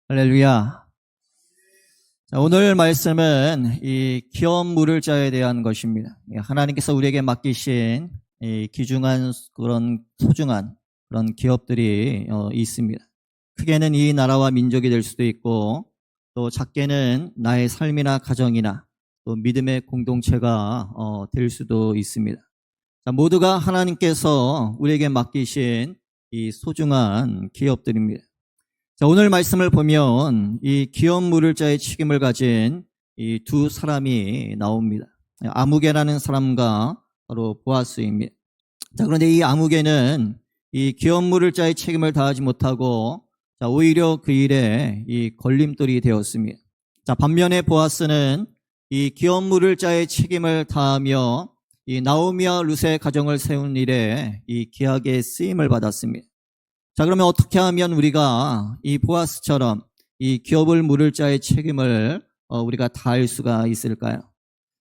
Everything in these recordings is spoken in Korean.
할렐루야. 자, 오늘 말씀은 이 기업 물을 자에 대한 것입니다. 하나님께서 우리에게 맡기신 이 귀중한 그런 소중한 그런 기업들이 있습니다. 크게는 이 나라와 민족이 될 수도 있고, 또 작게는 나의 삶이나 가정이나 또 믿음의 공동체가 될 수도 있습니다. 자, 모두가 하나님께서 우리에게 맡기신 이 소중한 기업들입니다. 자, 오늘 말씀을 보면 이 기업 물을 자의 책임을 가진 이 두 사람이 나옵니다. 아무개라는 사람과 바로 보아스입니다. 자, 그런데 이 아무개는 이 기업 물을 자의 책임을 다하지 못하고, 자, 오히려 그 일에 이 걸림돌이 되었습니다. 자, 반면에 보아스는 이 기업 물을 자의 책임을 다하며 이 나오미와 룻의 가정을 세운 일에 이 귀하게 쓰임을 받았습니다. 자, 그러면 어떻게 하면 우리가 이 보아스처럼 이 기업을 물을 자의 책임을 우리가 다할 수가 있을까요?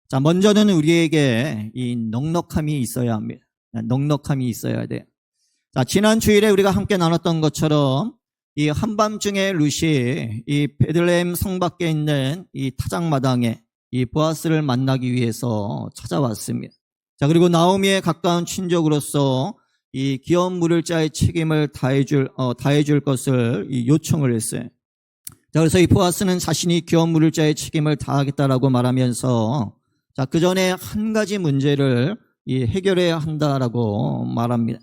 자, 먼저는 우리에게 이 넉넉함이 있어야 합니다. 넉넉함이 있어야 돼요. 자, 지난 주일에 우리가 함께 나눴던 것처럼 이 한밤중에 룻이 이 베들레헴 성 밖에 있는 이 타작마당에 이 보아스를 만나기 위해서 찾아왔습니다. 자, 그리고 나오미의 가까운 친족으로서 이 기업 물을 자의 책임을 다해줄 것을 요청을 했어요. 자, 그래서 이 보아스는 자신이 기업 물을 자의 책임을 다하겠다라고 말하면서, 자, 그 전에 한 가지 문제를 해결해야 한다라고 말합니다.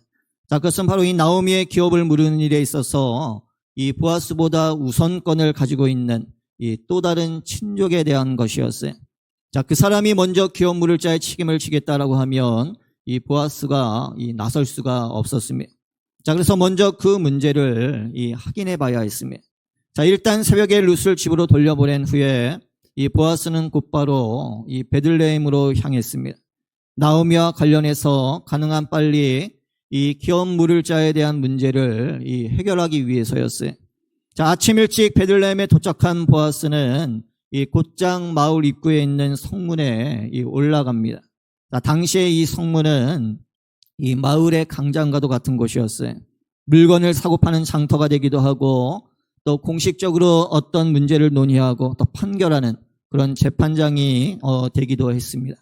자, 그것은 바로 이 나오미의 기업을 물은 일에 있어서 이 보아스보다 우선권을 가지고 있는 이 또 다른 친족에 대한 것이었어요. 자, 그 사람이 먼저 기업 물을 자의 책임을 지겠다라고 하면 이 보아스가 나설 수가 없었습니다. 자, 그래서 먼저 그 문제를 확인해 봐야 했습니다. 자, 일단 새벽에 룻을 집으로 돌려보낸 후에 이 보아스는 곧바로 이 베들레헴으로 향했습니다. 나오미와 관련해서 가능한 빨리 이 기업 물을 자에 대한 문제를 해결하기 위해서였어요. 자, 아침 일찍 베들레헴에 도착한 보아스는 이 곧장 마을 입구에 있는 성문에 올라갑니다. 자, 당시에 이 성문은 이 마을의 강장과도 같은 곳이었어요. 물건을 사고 파는 장터가 되기도 하고, 또 공식적으로 어떤 문제를 논의하고 또 판결하는 그런 재판장이 되기도 했습니다.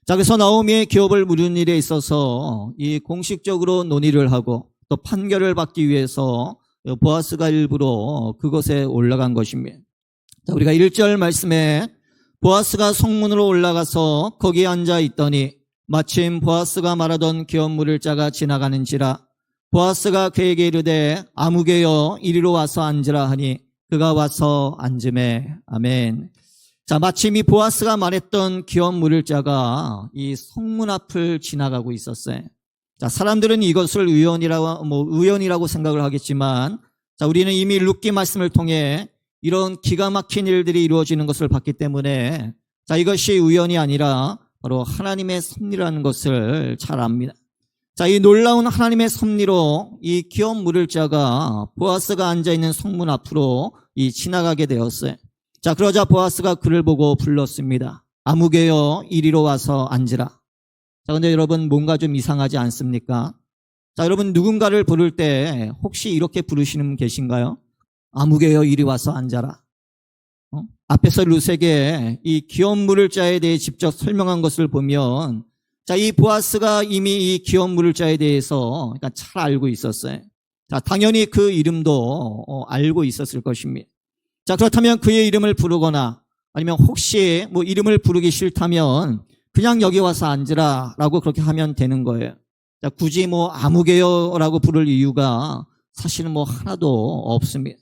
자, 그래서 나오미의 기업을 물은 일에 있어서 이 공식적으로 논의를 하고 또 판결을 받기 위해서 보아스가 일부러 그곳에 올라간 것입니다. 자, 우리가 1절 말씀에 보아스가 성문으로 올라가서 거기에 앉아 있더니 마침 보아스가 말하던 기업 물을 자가 지나가는지라. 보아스가 그에게 이르되 아무개여 이리로 와서 앉으라 하니 그가 와서 앉으매. 아멘. 자, 마침 이 보아스가 말했던 기업 물을 자가 이 성문 앞을 지나가고 있었어요. 자, 사람들은 이것을 우연이라고 생각을 하겠지만, 자, 우리는 이미 룻기 말씀을 통해 이런 기가 막힌 일들이 이루어지는 것을 봤기 때문에, 자, 이것이 우연이 아니라 바로 하나님의 섭리라는 것을 잘 압니다. 자, 이 놀라운 하나님의 섭리로 이 기업 물을 자가 보아스가 앉아있는 성문 앞으로 지나가게 되었어요. 자, 그러자 보아스가 그를 보고 불렀습니다. 아무개여 이리로 와서 앉으라. 자, 근데 여러분 뭔가 좀 이상하지 않습니까? 자, 여러분 누군가를 부를 때 혹시 이렇게 부르시는 분 계신가요? 아무개여 이리 와서 앉아라. 앞에서 룻에게 이 기업 물을 자에 대해 직접 설명한 것을 보면, 자, 이 보아스가 이미 이 기업 물을 자에 대해서 잘 알고 있었어요. 자, 당연히 그 이름도 알고 있었을 것입니다. 자, 그렇다면 그의 이름을 부르거나 아니면 혹시 이름을 부르기 싫다면 그냥 여기 와서 앉으라 라고 그렇게 하면 되는 거예요. 자, 굳이 아무개여 라고 부를 이유가 사실은 하나도 없습니다.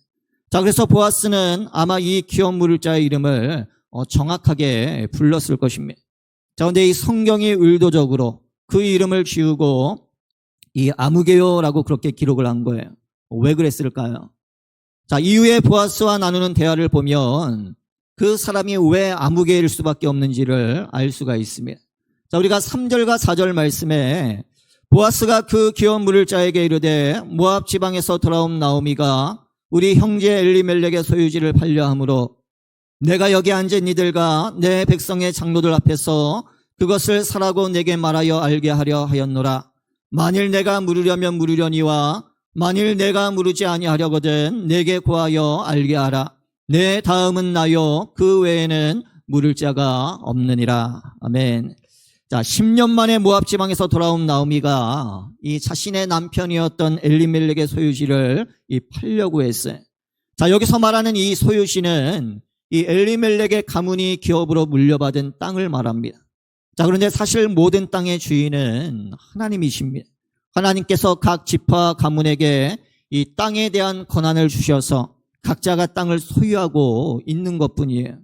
자, 그래서 보아스는 아마 이 기업 물을 자의 이름을 정확하게 불렀을 것입니다. 자, 근데 이 성경이 의도적으로 그 이름을 지우고 이 아무개요라고 그렇게 기록을 한 거예요. 왜 그랬을까요? 자, 이후에 보아스와 나누는 대화를 보면 그 사람이 왜 아무개일 수밖에 없는지를 알 수가 있습니다. 자, 우리가 3절과 4절 말씀에 보아스가 그 기업 물을 자에게 이르되 모압 지방에서 돌아온 나오미가 우리 형제 엘리멜렉의 소유지를 팔려함으로 내가 여기 앉은 이들과 내 백성의 장로들 앞에서 그것을 사라고 내게 말하여 알게 하려 하였노라. 만일 내가 물으려면 물으려니와 만일 내가 물으지 아니하려거든 내게 고하여 알게 하라. 내 다음은 나요 그 외에는 물을 자가 없느니라. 아멘. 자, 10년 만에 모압 지방에서 돌아온 나오미가 이 자신의 남편이었던 엘리멜렉의 소유지를 팔려고 했어요. 자, 여기서 말하는 이 소유지는 이 엘리멜렉의 가문이 기업으로 물려받은 땅을 말합니다. 자, 그런데 사실 모든 땅의 주인은 하나님이십니다. 하나님께서 각 지파 가문에게 이 땅에 대한 권한을 주셔서 각자가 땅을 소유하고 있는 것뿐이에요.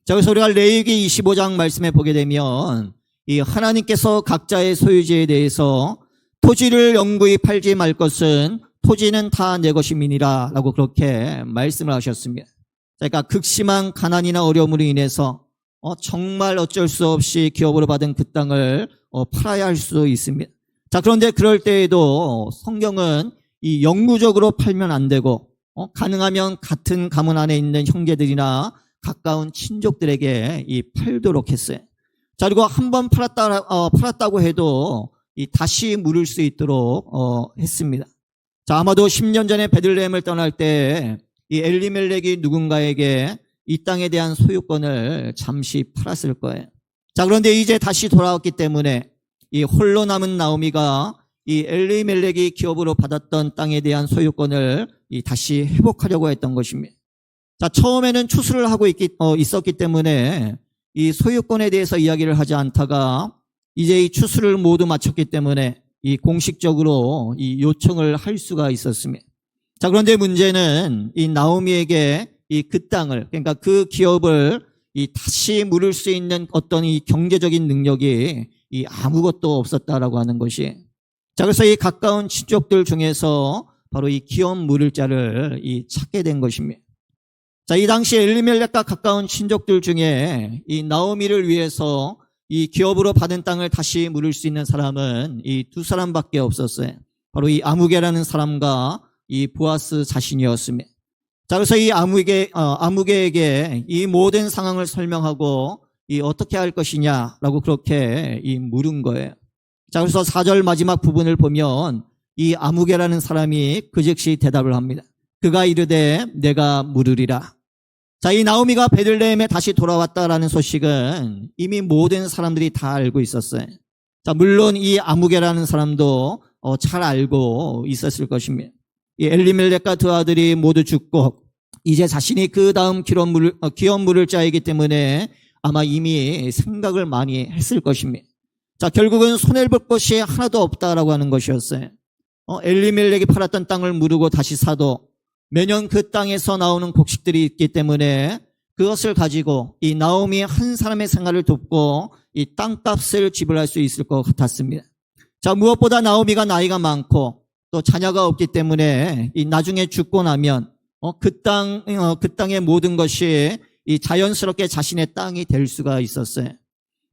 자, 그래서 우리가 레위기 25장 말씀에 보게 되면 이 하나님께서 각자의 소유지에 대해서 토지를 영구히 팔지 말 것은 토지는 다 내 것임이니라 라고 그렇게 말씀을 하셨습니다. 그러니까 극심한 가난이나 어려움으로 인해서 정말 어쩔 수 없이 기업으로 받은 그 땅을 팔아야 할 수 있습니다. 자, 그런데 그럴 때에도 성경은 이 영구적으로 팔면 안 되고 가능하면 같은 가문 안에 있는 형제들이나 가까운 친족들에게 팔도록 했어요. 자, 그리고 한번 팔았다고 해도 다시 물을 수 있도록 했습니다. 자, 아마도 10년 전에 베들레헴을 떠날 때 이 엘리멜렉이 누군가에게 이 땅에 대한 소유권을 잠시 팔았을 거예요. 자, 그런데 이제 다시 돌아왔기 때문에 이 홀로 남은 나오미가 이 엘리멜렉이 기업으로 받았던 땅에 대한 소유권을 다시 회복하려고 했던 것입니다. 자, 처음에는 추수를 하고 있었기 때문에 이 소유권에 대해서 이야기를 하지 않다가 이제 이 추수를 모두 마쳤기 때문에 이 공식적으로 이 요청을 할 수가 있었습니다. 자, 그런데 문제는 이 나오미에게 이 그 땅을, 그러니까 그 기업을 다시 물을 수 있는 어떤 이 경제적인 능력이 아무것도 없었다라고 하는 것이. 자, 그래서 이 가까운 친족들 중에서 바로 이 기업 물을 자를 찾게 된 것입니다. 자, 이 당시 엘리멜렉과 가까운 친족들 중에 이 나오미를 위해서 이 기업으로 받은 땅을 다시 물을 수 있는 사람은 이 두 사람밖에 없었어요. 바로 이 아무개라는 사람과 이 보아스 자신이었습니다. 자, 그래서 이 아무개에게 이 모든 상황을 설명하고 어떻게 할 것이냐라고 그렇게 물은 거예요. 자, 그래서 4절 마지막 부분을 보면 이 아무개라는 사람이 그 즉시 대답을 합니다. 그가 이르되 내가 물으리라. 자, 이 나오미가 베들레헴에 다시 돌아왔다라는 소식은 이미 모든 사람들이 다 알고 있었어요. 자, 물론 이 아무개라는 사람도 잘 알고 있었을 것입니다. 이 엘리멜렉과 두 아들이 모두 죽고 이제 자신이 그 다음 기업 물을 자이기 때문에 아마 이미 생각을 많이 했을 것입니다. 자, 결국은 손해를 볼 것이 하나도 없다라고 하는 것이었어요. 엘리멜렉이 팔았던 땅을 무르고 다시 사도 매년 그 땅에서 나오는 곡식들이 있기 때문에 그것을 가지고 이 나오미 한 사람의 생활을 돕고 이 땅값을 지불할 수 있을 것 같았습니다. 자, 무엇보다 나오미가 나이가 많고 또 자녀가 없기 때문에 이 나중에 죽고 나면 그 땅의 모든 것이 이 자연스럽게 자신의 땅이 될 수가 있었어요.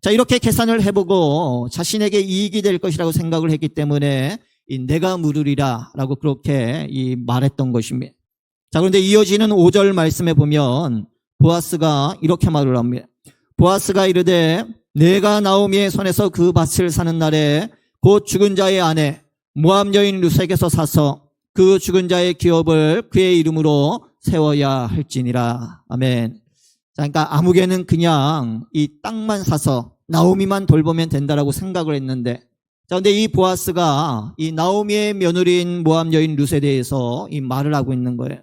자, 이렇게 계산을 해보고 자신에게 이익이 될 것이라고 생각을 했기 때문에 내가 물으리라 라고 그렇게 말했던 것입니다. 자, 그런데 이어지는 5절 말씀에 보면 보아스가 이렇게 말을 합니다. 보아스가 이르되 내가 나오미의 손에서 그 밭을 사는 날에 곧 죽은 자의 아내 모압 여인 룻에게서 사서 그 죽은 자의 기업을 그의 이름으로 세워야 할지니라. 아멘. 자, 그러니까 아무개는 그냥 이 땅만 사서 나오미만 돌보면 된다라고 생각을 했는데, 자, 근데 이 보아스가 이 나오미의 며느리인 모압 여인 룻에 대해서 이 말을 하고 있는 거예요.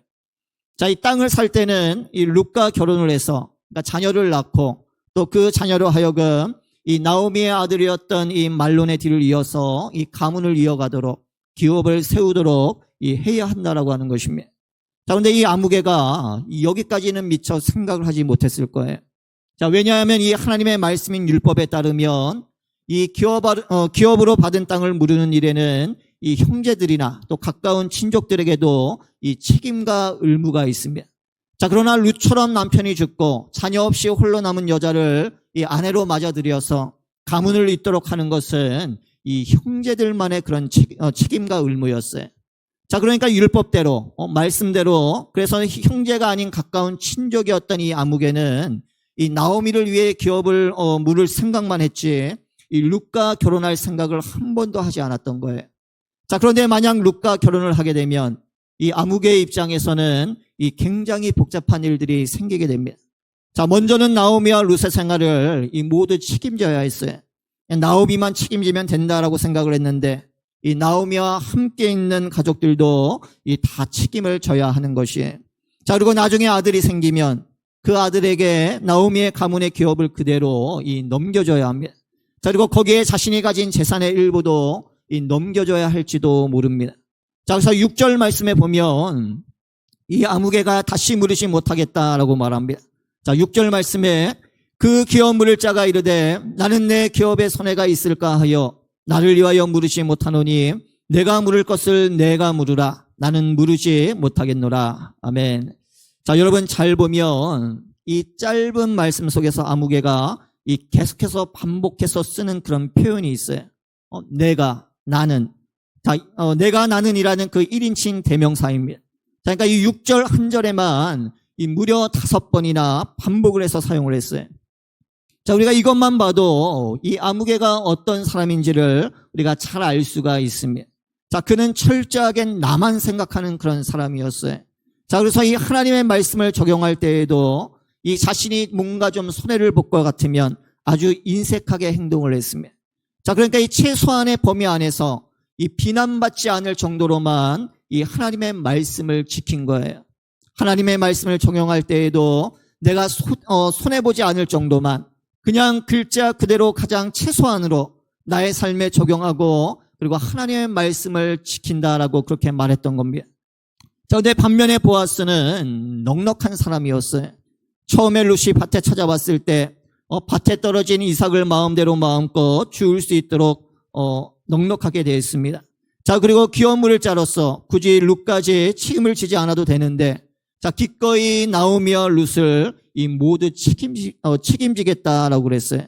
자, 이 땅을 살 때는 이 룻과 결혼을 해서 그러니까 자녀를 낳고 또 그 자녀로 하여금 이 나오미의 아들이었던 이 말론의 뒤를 이어서 이 가문을 이어가도록 기업을 세우도록 해야 한다라고 하는 것입니다. 자, 그런데 이 아무개가 여기까지는 미처 생각을 하지 못했을 거예요. 자, 왜냐하면 이 하나님의 말씀인 율법에 따르면 이 기업으로 받은 땅을 무르는 일에는 이 형제들이나 또 가까운 친족들에게도 이 책임과 의무가 있습니다. 자, 그러나 룻처럼 남편이 죽고 자녀 없이 홀로 남은 여자를 이 아내로 맞아들여서 가문을 잇도록 하는 것은 이 형제들만의 그런 책임과 의무였어요. 자, 그러니까 율법대로 말씀대로 그래서 형제가 아닌 가까운 친족이었던 이 아무개는 이 나오미를 위해 기업을 물을 생각만 했지 이 룻과 결혼할 생각을 한 번도 하지 않았던 거예요. 자, 그런데 만약 룻과 결혼을 하게 되면 이 아무개의 입장에서는 이 굉장히 복잡한 일들이 생기게 됩니다. 자, 먼저는 나오미와 룻의 생활을 이 모두 책임져야 했어요. 나오미만 책임지면 된다라고 생각을 했는데 이 나오미와 함께 있는 가족들도 이 다 책임을 져야 하는 것이에요. 자, 그리고 나중에 아들이 생기면 그 아들에게 나오미의 가문의 기업을 그대로 이 넘겨줘야 합니다. 자, 그리고 거기에 자신이 가진 재산의 일부도 이 넘겨줘야 할지도 모릅니다. 자, 그래서 6절 말씀에 보면 이 아무개가 다시 물으시 못하겠다라고 말합니다. 자, 6절 말씀에 그 기업 물을 자가 이르되 나는 내 기업에 손해가 있을까 하여 나를 위하여 물으시 못하노니 내가 물을 것을 내가 물으라. 나는 물으지 못하겠노라. 아멘. 자, 여러분 잘 보면 이 짧은 말씀 속에서 아무개가 이 계속해서 반복해서 쓰는 그런 표현이 있어요. 내가, 나는. 자, 내가 나는이라는 그 1인칭 대명사입니다. 자, 그러니까 이 6절 한 절에만 이 무려 5번이나 반복을 해서 사용을 했어요. 자, 우리가 이것만 봐도 이 아무개가 어떤 사람인지를 우리가 잘 알 수가 있습니다. 자, 그는 철저하게 나만 생각하는 그런 사람이었어요. 자, 그래서 이 하나님의 말씀을 적용할 때에도 이 자신이 뭔가 좀 손해를 볼 것 같으면 아주 인색하게 행동을 했습니다. 자, 그러니까 이 최소한의 범위 안에서 이 비난받지 않을 정도로만 이 하나님의 말씀을 지킨 거예요. 하나님의 말씀을 적용할 때에도 내가 손해보지 않을 정도만 그냥 글자 그대로 가장 최소한으로 나의 삶에 적용하고 그리고 하나님의 말씀을 지킨다라고 그렇게 말했던 겁니다. 자, 근데 반면에 보아스는 넉넉한 사람이었어요. 처음에 룻이 밭에 찾아왔을 때 밭에 떨어진 이삭을 마음대로 마음껏 주울 수 있도록 넉넉하게 되어 있습니다. 자, 그리고 기업 물을 자로서 굳이 룻까지 책임을 지지 않아도 되는데 자, 기꺼이 나오미와 룻을 이 모두 책임지겠다라고 그랬어요.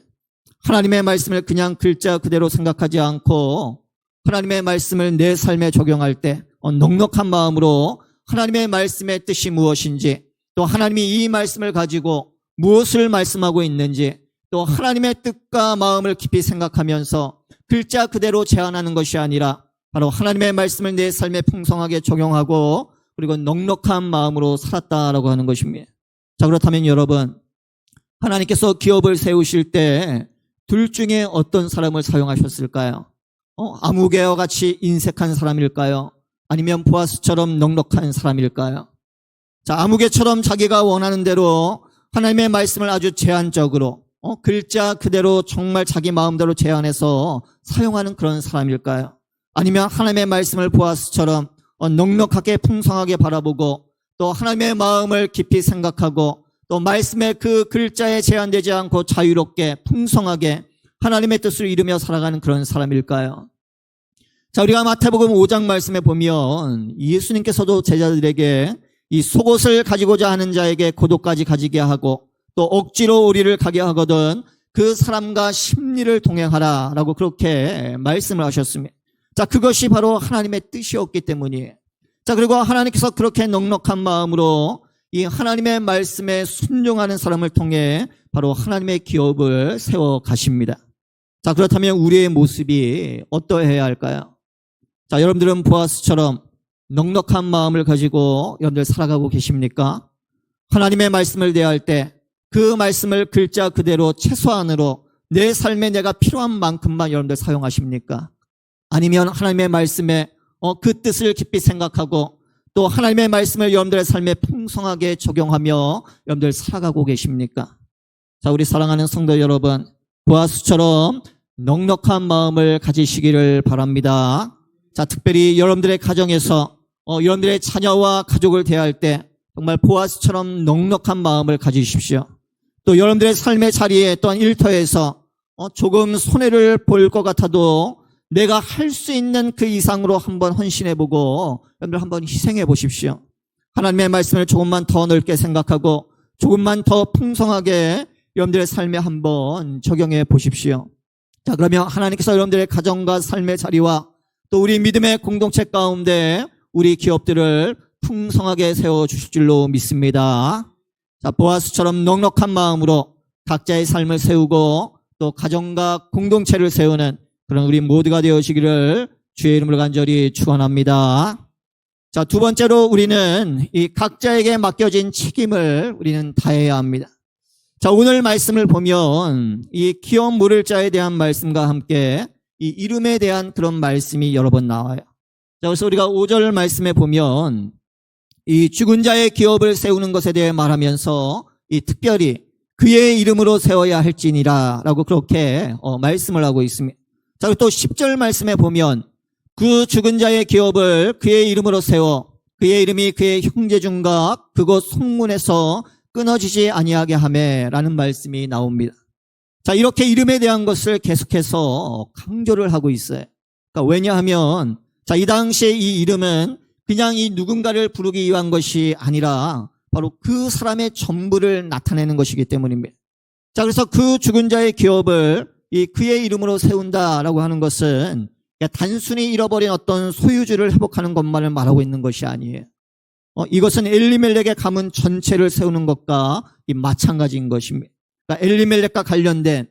하나님의 말씀을 그냥 글자 그대로 생각하지 않고 하나님의 말씀을 내 삶에 적용할 때 넉넉한 마음으로 하나님의 말씀의 뜻이 무엇인지 또 하나님이 이 말씀을 가지고 무엇을 말씀하고 있는지 또 하나님의 뜻과 마음을 깊이 생각하면서 글자 그대로 제안하는 것이 아니라 바로 하나님의 말씀을 내 삶에 풍성하게 적용하고 그리고 넉넉한 마음으로 살았다라고 하는 것입니다. 자, 그렇다면 여러분, 하나님께서 기업을 세우실 때 둘 중에 어떤 사람을 사용하셨을까요? 아무개와 같이 인색한 사람일까요? 아니면 보아스처럼 넉넉한 사람일까요? 자, 아무개처럼 자기가 원하는 대로 하나님의 말씀을 아주 제한적으로 글자 그대로 정말 자기 마음대로 제안해서 사용하는 그런 사람일까요? 아니면 하나님의 말씀을 보아스처럼 넉넉하게 풍성하게 바라보고 또 하나님의 마음을 깊이 생각하고 또 말씀의 그 글자에 제한되지 않고 자유롭게 풍성하게 하나님의 뜻을 이루며 살아가는 그런 사람일까요? 자, 우리가 마태복음 5장 말씀에 보면 예수님께서도 제자들에게 이 속옷을 가지고자 하는 자에게 고도까지 가지게 하고 또 억지로 우리를 가게 하거든 그 사람과 심리를 동행하라 라고 그렇게 말씀을 하셨습니다. 자, 그것이 바로 하나님의 뜻이었기 때문이에요. 자, 그리고 하나님께서 그렇게 넉넉한 마음으로 이 하나님의 말씀에 순종하는 사람을 통해 바로 하나님의 기업을 세워 가십니다. 자, 그렇다면 우리의 모습이 어떠해야 할까요? 자, 여러분들은 보아스처럼 넉넉한 마음을 가지고 여러분들 살아가고 계십니까? 하나님의 말씀을 대할 때 그 말씀을 글자 그대로 최소한으로 내 삶에 내가 필요한 만큼만 여러분들 사용하십니까? 아니면 하나님의 말씀에 그 뜻을 깊이 생각하고 또 하나님의 말씀을 여러분들의 삶에 풍성하게 적용하며 여러분들 살아가고 계십니까? 자, 우리 사랑하는 성도 여러분, 보아스처럼 넉넉한 마음을 가지시기를 바랍니다. 자, 특별히 여러분들의 가정에서 여러분들의 자녀와 가족을 대할 때 정말 보아스처럼 넉넉한 마음을 가지십시오. 또 여러분들의 삶의 자리에 또한 일터에서 조금 손해를 볼 것 같아도 내가 할 수 있는 그 이상으로 한번 헌신해보고 여러분들 한번 희생해 보십시오. 하나님의 말씀을 조금만 더 넓게 생각하고 조금만 더 풍성하게 여러분들의 삶에 한번 적용해 보십시오. 자, 그러면 하나님께서 여러분들의 가정과 삶의 자리와 또 우리 믿음의 공동체 가운데 우리 기업들을 풍성하게 세워주실 줄로 믿습니다. 자, 보아스처럼 넉넉한 마음으로 각자의 삶을 세우고 또 가정과 공동체를 세우는 그런 우리 모두가 되어지기를 주의 이름으로 간절히 축원합니다. 자, 두 번째로 우리는 이 각자에게 맡겨진 책임을 우리는 다해야 합니다. 자, 오늘 말씀을 보면 이 기업 물을 자에 대한 말씀과 함께 이 이름에 대한 그런 말씀이 여러 번 나와요. 자, 그래서 우리가 5절 말씀에 보면 이 죽은 자의 기업을 세우는 것에 대해 말하면서 이 특별히 그의 이름으로 세워야 할지니라 라고 그렇게 말씀을 하고 있습니다. 자, 그리고 또 10절 말씀에 보면 그 죽은 자의 기업을 그의 이름으로 세워 그의 이름이 그의 형제 중과 그곳 송문에서 끊어지지 아니하게 하매 라는 말씀이 나옵니다. 자, 이렇게 이름에 대한 것을 계속해서 강조를 하고 있어요. 그러니까 왜냐하면 자, 이 당시에 이 이름은 그냥 이 누군가를 부르기 위한 것이 아니라 바로 그 사람의 전부를 나타내는 것이기 때문입니다. 자, 그래서 그 죽은 자의 기업을 이 그의 이름으로 세운다라고 하는 것은 단순히 잃어버린 어떤 소유주를 회복하는 것만을 말하고 있는 것이 아니에요. 이것은 엘리멜렉의 가문 전체를 세우는 것과 마찬가지인 것입니다. 그러니까 엘리멜렉과 관련된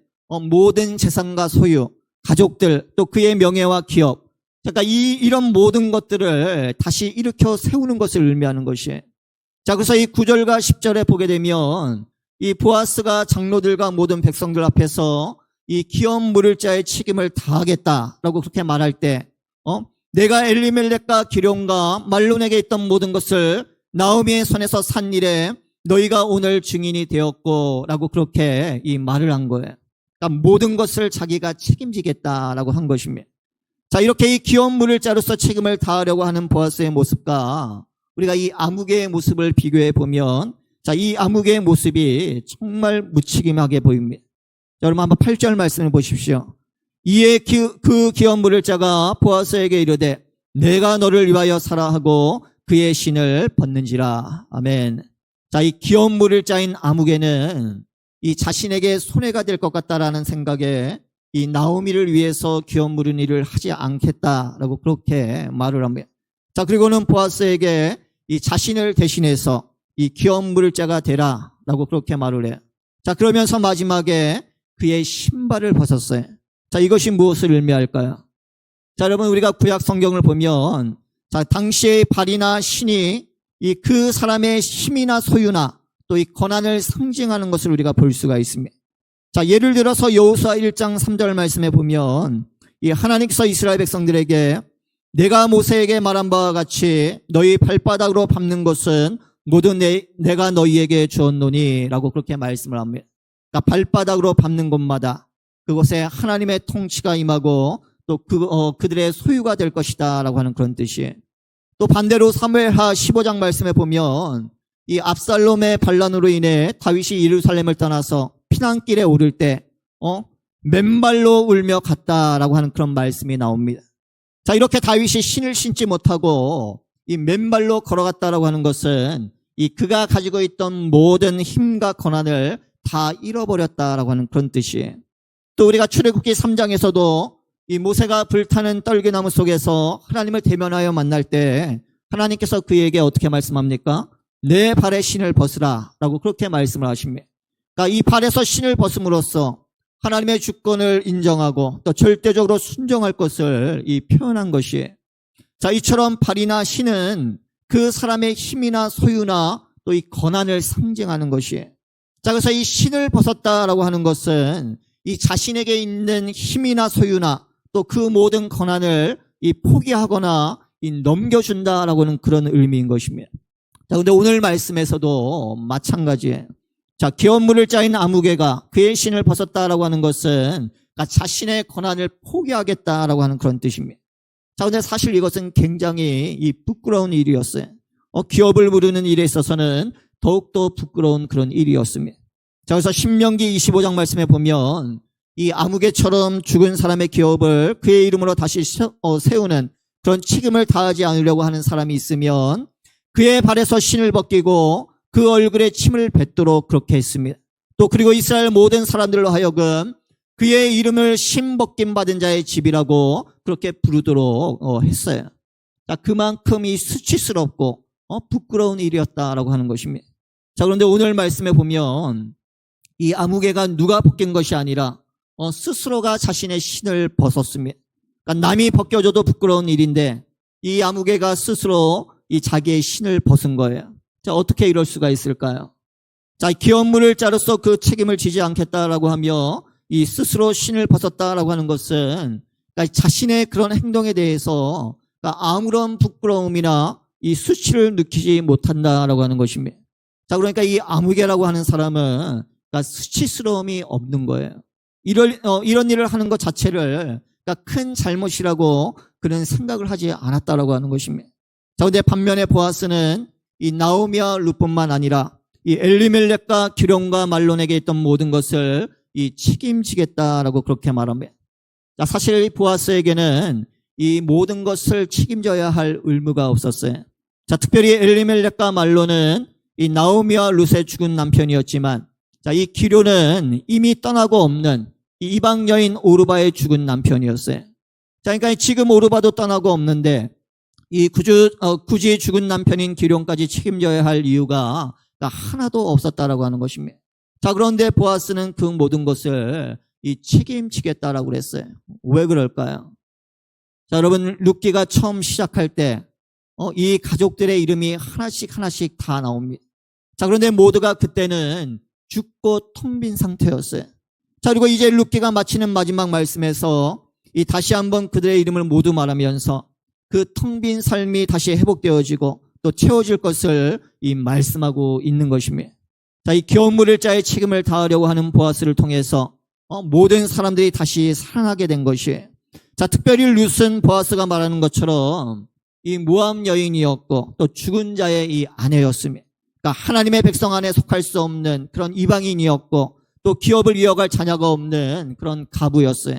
모든 재산과 소유, 가족들, 또 그의 명예와 기업, 그러니까 이런 모든 것들을 다시 일으켜 세우는 것을 의미하는 것이에요. 자, 그래서 이 9절과 10절에 보게 되면 이 보아스가 장로들과 모든 백성들 앞에서 이 기업 물을 자의 책임을 다하겠다라고 그렇게 말할 때, 내가 엘리멜렉과 기룡과 말론에게 있던 모든 것을 나오미의 손에서 산 일에 너희가 오늘 증인이 되었고 라고 그렇게 이 말을 한 거예요. 그러니까 모든 것을 자기가 책임지겠다라고 한 것입니다. 자, 이렇게 이 기업 물을 자로서 책임을 다하려고 하는 보아스의 모습과 우리가 이 아무개의 모습을 비교해 보면 자, 이 아무개의 모습이 정말 무책임하게 보입니다. 자, 여러분 한번 8절 말씀을 보십시오. 이에 그 기업 물을 자가 보아스에게 이르되 내가 너를 위하여 사라 하고 그의 신을 벗는지라. 아멘. 자, 이 기업 물을 자인 아무개는 이 자신에게 손해가 될 것 같다라는 생각에 이 나오미를 위해서 기업 물은 일을 하지 않겠다라고 그렇게 말을 합니다. 자, 그리고는 보아스에게 이 자신을 대신해서 이 기업 물을 자가 되라라고 그렇게 말을 해요. 자, 그러면서 마지막에 그의 신발을 벗었어요. 자, 이것이 무엇을 의미할까요? 자, 여러분 우리가 구약 성경을 보면 자, 당시의 발이나 신이 이 그 사람의 힘이나 소유나 또 이 권한을 상징하는 것을 우리가 볼 수가 있습니다. 자, 예를 들어서 여호수아 1장 3절 말씀에 보면 이 하나님께서 이스라엘 백성들에게 내가 모세에게 말한 바와 같이 너희 발바닥으로 밟는 것은 모두 내가 너희에게 주었노니 라고 그렇게 말씀을 합니다. 그러니까 발바닥으로 밟는 곳마다 그곳에 하나님의 통치가 임하고 또 그들의 소유가 될 것이다 라고 하는 그런 뜻이에요. 또 반대로 사무엘하 15장 말씀에 보면 이 압살롬의 반란으로 인해 다윗이 예루살렘을 떠나서 피난길에 오를 때 맨발로 울며 갔다라고 하는 그런 말씀이 나옵니다. 자, 이렇게 다윗이 신을 신지 못하고 이 맨발로 걸어갔다라고 하는 것은 이 그가 가지고 있던 모든 힘과 권한을 다 잃어버렸다라고 하는 그런 뜻이에요. 또 우리가 출애굽기 3장에서도 이 모세가 불타는 떨기나무 속에서 하나님을 대면하여 만날 때 하나님께서 그에게 어떻게 말씀합니까? 내 발에 신을 벗으라 라고 그렇게 말씀을 하십니다. 그러니까 이 발에서 신을 벗음으로써 하나님의 주권을 인정하고 또 절대적으로 순종할 것을 이 표현한 것이에요. 자, 이처럼 발이나 신은 그 사람의 힘이나 소유나 또 이 권한을 상징하는 것이에요. 자, 그래서 이 신을 벗었다라고 하는 것은 이 자신에게 있는 힘이나 소유나 또 그 모든 권한을 이 포기하거나 이 넘겨준다라고 하는 그런 의미인 것입니다. 자, 근데 오늘 말씀에서도 마찬가지예요. 자, 기업 물을 짜인 아무개가 그의 신을 벗었다라고 하는 것은 그러니까 자신의 권한을 포기하겠다라고 하는 그런 뜻입니다. 자, 근데 사실 이것은 굉장히 이 부끄러운 일이었어요. 기업을 부르는 일에 있어서는 더욱더 부끄러운 그런 일이었습니다. 자, 그래서 신명기 25장 말씀에 보면 이 아무개처럼 죽은 사람의 기업을 그의 이름으로 다시 세우는 그런 책임을 다하지 않으려고 하는 사람이 있으면 그의 발에서 신을 벗기고 그 얼굴에 침을 뱉도록 그렇게 했습니다. 또 그리고 이스라엘 모든 사람들로 하여금 그의 이름을 신 벗김 받은 자의 집이라고 그렇게 부르도록 했어요. 자, 그만큼 이 수치스럽고 부끄러운 일이었다라고 하는 것입니다. 자, 그런데 오늘 말씀에 보면 이 아무개가 누가 벗긴 것이 아니라 스스로가 자신의 신을 벗었습니다. 그러니까 남이 벗겨줘도 부끄러운 일인데 이 아무개가 스스로 이 자기의 신을 벗은 거예요. 자, 어떻게 이럴 수가 있을까요? 자, 기업물을 자로서 그 책임을 지지 않겠다라고 하며 이 스스로 신을 벗었다라고 하는 것은 그러니까 자신의 그런 행동에 대해서 그러니까 아무런 부끄러움이나 이 수치를 느끼지 못한다라고 하는 것입니다. 자, 그러니까 이 아무개라고 하는 사람은 그러니까 수치스러움이 없는 거예요. 이런 일을 하는 것 자체를 그러니까 큰 잘못이라고 그는 생각을 하지 않았다라고 하는 것입니다. 자, 근데 반면에 보아스는 이 나오미와 룻뿐만 아니라 이 엘리멜렉과 기럯과 말론에게 있던 모든 것을 이 책임지겠다라고 그렇게 말합니다. 자, 사실 보아스에게는 이 모든 것을 책임져야 할 의무가 없었어요. 자, 특별히 엘리멜렉과 말론은 이 나오미와 룻의 죽은 남편이었지만, 자, 이 기럯은 이미 떠나고 없는 이 이방 여인 오르바의 죽은 남편이었어요. 자, 그러니까 지금 오르바도 떠나고 없는데 이 굳이 죽은 남편인 기럯까지 책임져야 할 이유가 하나도 없었다라고 하는 것입니다. 자, 그런데 보아스는 그 모든 것을 이 책임지겠다라고 그랬어요. 왜 그럴까요? 자, 여러분, 룻기가 처음 시작할 때 이 가족들의 이름이 하나씩 다 나옵니다. 자, 그런데 모두가 그때는 죽고 텅 빈 상태였어요. 자, 그리고 이제 룻기가 마치는 마지막 말씀에서 이 다시 한번 그들의 이름을 모두 말하면서 그 텅 빈 삶이 다시 회복되어지고 또 채워질 것을 이 말씀하고 있는 것입니다. 자, 이 기업물을 자의 책임을 다하려고 하는 보아스를 통해서 모든 사람들이 다시 살아나게 된 것이에요. 자, 특별히 룻은 보아스가 말하는 것처럼 이 모압 여인이었고 또 죽은 자의 이 아내였습니다. 그러니까 하나님의 백성 안에 속할 수 없는 그런 이방인이었고 또 기업을 이어갈 자녀가 없는 그런 가부였어요.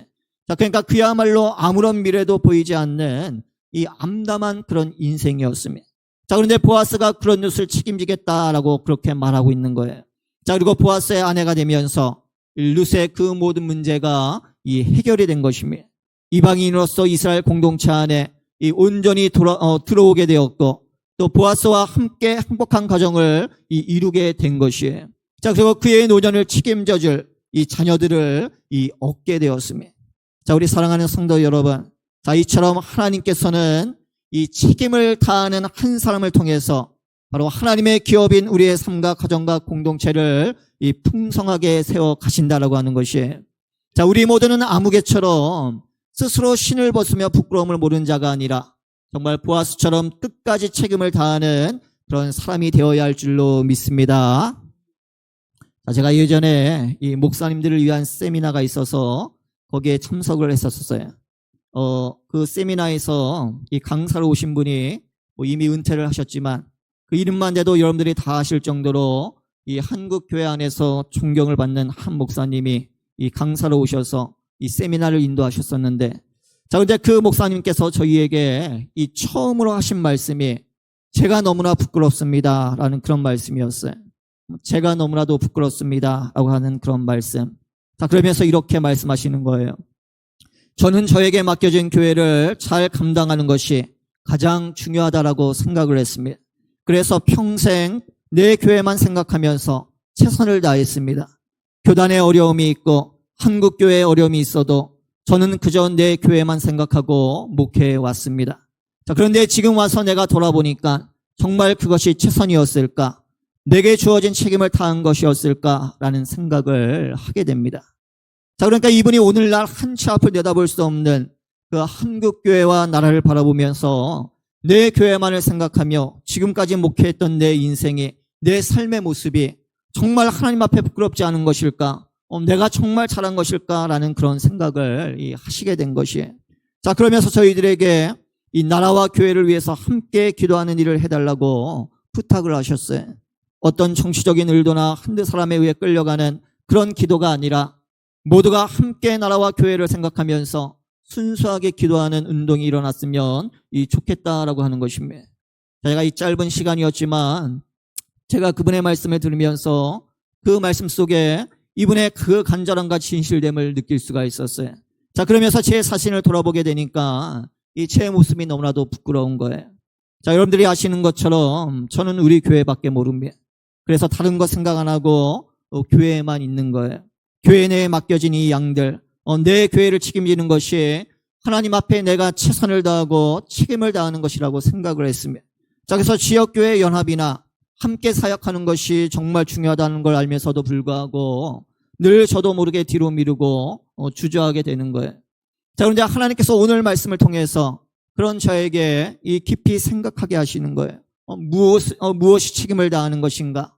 자, 그러니까 그야말로 아무런 미래도 보이지 않는 이 암담한 그런 인생이었습니다. 자, 그런데 보아스가 그런 룻을 책임지겠다라고 그렇게 말하고 있는 거예요. 자, 그리고 보아스의 아내가 되면서 룻의 그 모든 문제가 이 해결이 된 것입니다. 이방인으로서 이스라엘 공동체 안에 이 온전히 들어오게 되었고 또 보아스와 함께 행복한 가정을 이루게 된 것이에요. 자, 그리고 그의 노년을 책임져줄 이 자녀들을 얻게 되었습니다. 자, 우리 사랑하는 성도 여러분, 자, 이처럼 하나님께서는 이 책임을 다하는 한 사람을 통해서 바로 하나님의 기업인 우리의 삶과 가정과 공동체를 이 풍성하게 세워 가신다라고 하는 것이에요. 자, 우리 모두는 아무개처럼 스스로 신을 벗으며 부끄러움을 모르는 자가 아니라 정말 보아스처럼 끝까지 책임을 다하는 그런 사람이 되어야 할 줄로 믿습니다. 자, 제가 예전에 이 목사님들을 위한 세미나가 있어서 거기에 참석을 했었어요. 그 세미나에서 이 강사로 오신 분이 이미 은퇴를 하셨지만 그 이름만 대도 여러분들이 다 아실 정도로 이 한국 교회 안에서 존경을 받는 한 목사님이 이 강사로 오셔서 이 세미나를 인도하셨었는데, 자, 근데 그 목사님께서 저희에게 이 처음으로 하신 말씀이 제가 너무나 부끄럽습니다 라는 그런 말씀이었어요. 제가 너무나도 부끄럽습니다 라고 하는 그런 말씀. 자, 그러면서 이렇게 말씀하시는 거예요. 저는 저에게 맡겨진 교회를 잘 감당하는 것이 가장 중요하다라고 생각을 했습니다. 그래서 평생 내 교회만 생각하면서 최선을 다했습니다. 교단에 어려움이 있고 한국 교회에 어려움이 있어도 저는 그저 내 교회만 생각하고 목회해 왔습니다. 자, 그런데 지금 와서 내가 돌아보니까 정말 그것이 최선이었을까? 내게 주어진 책임을 다한 것이었을까라는 생각을 하게 됩니다. 자, 그러니까 이분이 오늘날 한 치 앞을 내다볼 수 없는 그 한국 교회와 나라를 바라보면서 내 교회만을 생각하며 지금까지 목회했던 내 인생이, 내 삶의 모습이 정말 하나님 앞에 부끄럽지 않은 것일까? 내가 정말 잘한 것일까라는 그런 생각을 하시게 된 것이에요. 자, 그러면서 저희들에게 이 나라와 교회를 위해서 함께 기도하는 일을 해달라고 부탁을 하셨어요. 어떤 정치적인 의도나 한두 사람에 의해 끌려가는 그런 기도가 아니라 모두가 함께 나라와 교회를 생각하면서 순수하게 기도하는 운동이 일어났으면 좋겠다라고 하는 것입니다. 제가 이 짧은 시간이었지만 제가 그분의 말씀을 들으면서 그 말씀 속에 이분의 그 간절함과 진실됨을 느낄 수가 있었어요. 자, 그러면서 제 자신을 돌아보게 되니까 이 제 모습이 너무나도 부끄러운 거예요. 자, 여러분들이 아시는 것처럼 저는 우리 교회밖에 모릅니다. 그래서 다른 거 생각 안 하고 교회에만 있는 거예요. 교회 내에 맡겨진 이 양들, 내 교회를 책임지는 것이 하나님 앞에 내가 최선을 다하고 책임을 다하는 것이라고 생각을 했습니다. 자, 그래서 지역교회 연합이나 함께 사역하는 것이 정말 중요하다는 걸 알면서도 불구하고 늘 저도 모르게 뒤로 미루고 주저하게 되는 거예요. 자, 그런데 하나님께서 오늘 말씀을 통해서 그런 저에게 이 깊이 생각하게 하시는 거예요. 무엇이 책임을 다하는 것인가?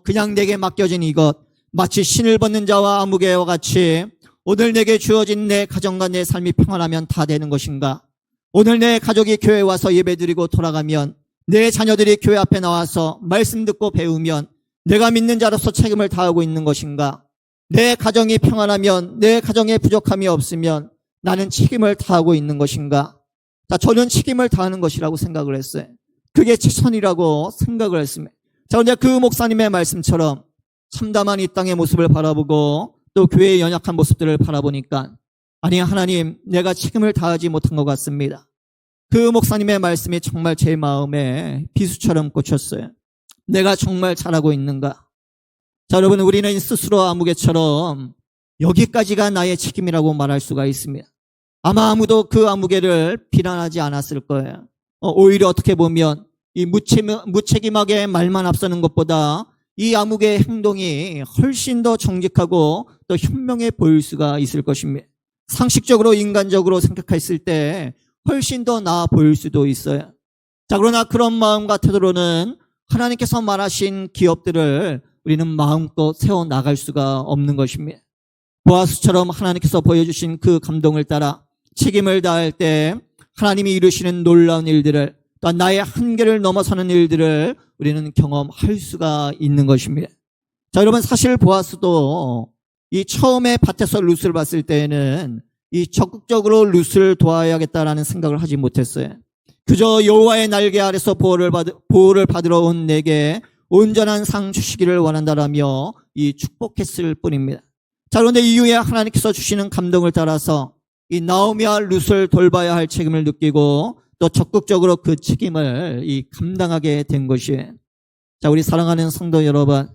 그냥 내게 맡겨진 이것, 마치 신을 벗는 자와 아무개와 같이 오늘 내게 주어진 내 가정과 내 삶이 평안하면 다 되는 것인가? 오늘 내 가족이 교회에 와서 예배드리고 돌아가면, 내 자녀들이 교회 앞에 나와서 말씀 듣고 배우면 내가 믿는 자로서 책임을 다하고 있는 것인가? 내 가정이 평안하면, 내 가정에 부족함이 없으면 나는 책임을 다하고 있는 것인가? 자, 저는 책임을 다하는 것이라고 생각을 했어요. 그게 최선이라고 생각을 했습니다. 자, 그런데 그 목사님의 말씀처럼 참담한 이 땅의 모습을 바라보고 또 교회의 연약한 모습들을 바라보니까, 아니 하나님, 내가 책임을 다하지 못한 것 같습니다. 그 목사님의 말씀이 정말 제 마음에 비수처럼 꽂혔어요. 내가 정말 잘하고 있는가? 자, 여러분, 우리는 스스로 아무개처럼 여기까지가 나의 책임이라고 말할 수가 있습니다. 아마 아무도 그 아무개를 비난하지 않았을 거예요. 오히려 어떻게 보면 이 무책임하게 말만 앞서는 것보다 이 아무개의 행동이 훨씬 더 정직하고 또 현명해 보일 수가 있을 것입니다. 상식적으로 인간적으로 생각했을 때 훨씬 더 나아 보일 수도 있어요. 자, 그러나 그런 마음 같아서는 하나님께서 말하신 기업들을 우리는 마음껏 세워나갈 수가 없는 것입니다. 보아스처럼 하나님께서 보여주신 그 감동을 따라 책임을 다할 때 하나님이 이루시는 놀라운 일들을, 또한 나의 한계를 넘어서는 일들을 우리는 경험할 수가 있는 것입니다. 자, 여러분, 사실 보아스도 이 처음에 밭에서 룻을 봤을 때에는 이 적극적으로 룻을 도와야겠다라는 생각을 하지 못했어요. 그저 여호와의 날개 아래서 보호를 받으러 온 내게 온전한 상 주시기를 원한다라며 이 축복했을 뿐입니다. 자, 그런데 이후에 하나님께서 주시는 감동을 따라서 이 나오미와 룻을 돌봐야 할 책임을 느끼고 또 적극적으로 그 책임을 감당하게 된 것이에요. 자, 우리 사랑하는 성도 여러분,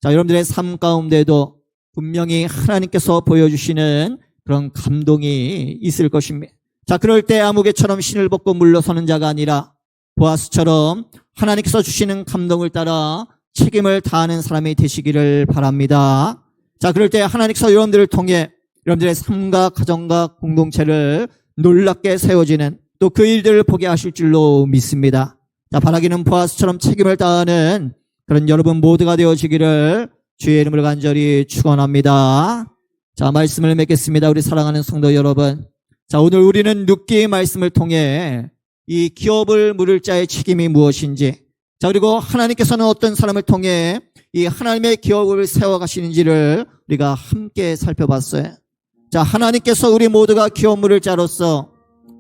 자, 여러분들의 삶 가운데도 분명히 하나님께서 보여주시는 그런 감동이 있을 것입니다. 자, 그럴 때 아무개처럼 신을 벗고 물러서는 자가 아니라 보아스처럼 하나님께서 주시는 감동을 따라 책임을 다하는 사람이 되시기를 바랍니다. 자, 그럴 때 하나님께서 여러분들을 통해 여러분들의 삶과 가정과 공동체를 놀랍게 세워지는 또 그 일들을 보게 하실 줄로 믿습니다. 자, 바라기는 보아스처럼 책임을 다하는 그런 여러분 모두가 되어지기를 주의 이름으로 간절히 축원합니다. 자, 말씀을 맺겠습니다. 우리 사랑하는 성도 여러분, 자, 오늘 우리는 룻기의 말씀을 통해 이 기업을 물을 자의 책임이 무엇인지, 자, 그리고 하나님께서는 어떤 사람을 통해 이 하나님의 기업을 세워가시는지를 우리가 함께 살펴봤어요. 자, 하나님께서 우리 모두가 기업 물을 자로서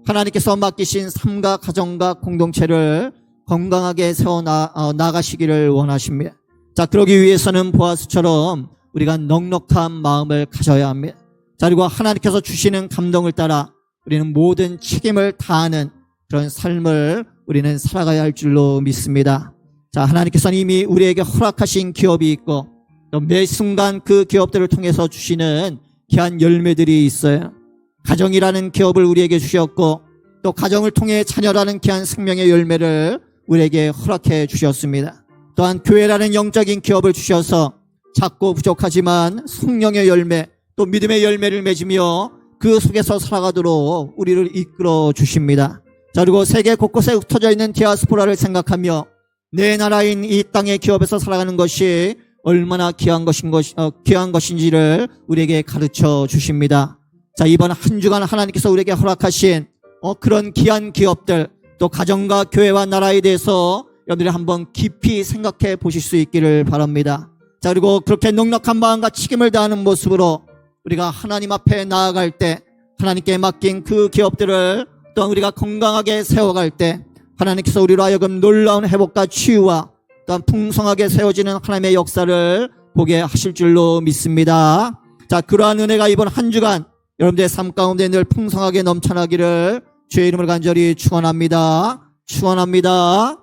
하나님께서 맡기신 삶과 가정과 공동체를 건강하게 세워나가시기를 원하십니다. 자, 그러기 위해서는 보아스처럼 우리가 넉넉한 마음을 가져야 합니다. 자, 그리고 하나님께서 주시는 감동을 따라 우리는 모든 책임을 다하는 그런 삶을 우리는 살아가야 할 줄로 믿습니다. 자, 하나님께서는 이미 우리에게 허락하신 기업이 있고 또 매 순간 그 기업들을 통해서 주시는 귀한 열매들이 있어요. 가정이라는 기업을 우리에게 주셨고 또 가정을 통해 자녀라는 귀한 생명의 열매를 우리에게 허락해 주셨습니다. 또한 교회라는 영적인 기업을 주셔서 작고 부족하지만 성령의 열매 또 믿음의 열매를 맺으며 그 속에서 살아가도록 우리를 이끌어 주십니다. 자, 그리고 세계 곳곳에 흩어져 있는 디아스포라를 생각하며 내 나라인 이 땅의 기업에서 살아가는 것이 얼마나 귀한 것인지를 우리에게 가르쳐 주십니다. 자, 이번 한 주간 하나님께서 우리에게 허락하신 그런 귀한 기업들 또 가정과 교회와 나라에 대해서 여러분들이 한번 깊이 생각해 보실 수 있기를 바랍니다. 자, 그리고 그렇게 넉넉한 마음과 책임을 다하는 모습으로 우리가 하나님 앞에 나아갈 때 하나님께 맡긴 그 기업들을 또한 우리가 건강하게 세워갈 때 하나님께서 우리로 하여금 놀라운 회복과 치유와 또한 풍성하게 세워지는 하나님의 역사를 보게 하실 줄로 믿습니다. 자, 그러한 은혜가 이번 한 주간 여러분들의 삶 가운데 늘 풍성하게 넘쳐나기를 주의 이름을 간절히 축원합니다. 축원합니다.